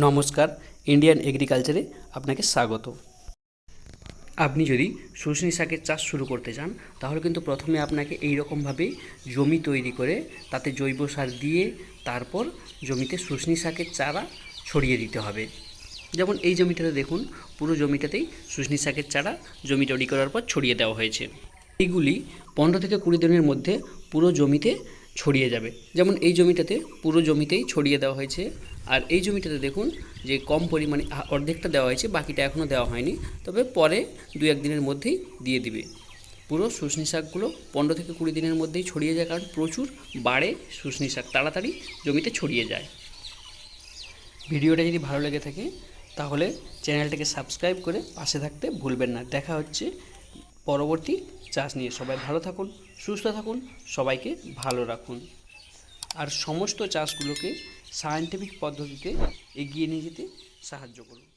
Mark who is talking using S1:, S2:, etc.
S1: নমস্কার, ইন্ডিয়ান এগ্রিকালচারে আপনাকে স্বাগত। আপনি যদি শুশনি শাকের চাষ শুরু করতে চান তাহলে কিন্তু প্রথমে আপনাকে এই রকমভাবে জমি তৈরি করে তাতে জৈব সার দিয়ে তারপর জমিতে শুশনি শাকের চারা ছড়িয়ে দিতে হবে। যেমন এই জমিটাতে দেখুন, পুরো জমিটাতেই শুশনি শাকের চারা জমি তৈরি করার পর ছড়িয়ে দেওয়া হয়েছে। এইগুলি 15 থেকে 20 দিনের মধ্যে পুরো জমিতে ছড়িয়ে যাবে। যেমন এই জমিটাতে পুরো জমিতেই ছড়িয়ে দেওয়া হয়েছে, আর এই জমিটাতে দেখুন যে কম পরিমাণে অর্ধেকটা দেওয়া হয়েছে, বাকিটা এখনও দেওয়া হয়নি, তবে পরে 2-1 দিনের মধ্যেই দিয়ে দিবে। পুরো শুশনি শাকগুলো 15 থেকে 20 দিনের মধ্যেই ছড়িয়ে যায়, কারণ প্রচুর বাড়ে শুশনি শাক, তাড়াতাড়ি জমিতে ছড়িয়ে যায়। ভিডিওটা যদি ভালো লেগে থাকে তাহলে চ্যানেলটাকে সাবস্ক্রাইব করে পাশে থাকতে ভুলবেন না। দেখা হচ্ছে পরবর্তী চাষ নিয়ে। সবাই ভালো থাকুন, সুস্থ থাকুন, সবাইকে ভালো রাখুন, আর সমস্ত চাষগুলোকে সায়েন্টিফিক পদ্ধতিতে এগিয়ে নিয়ে যেতে সাহায্য করুন।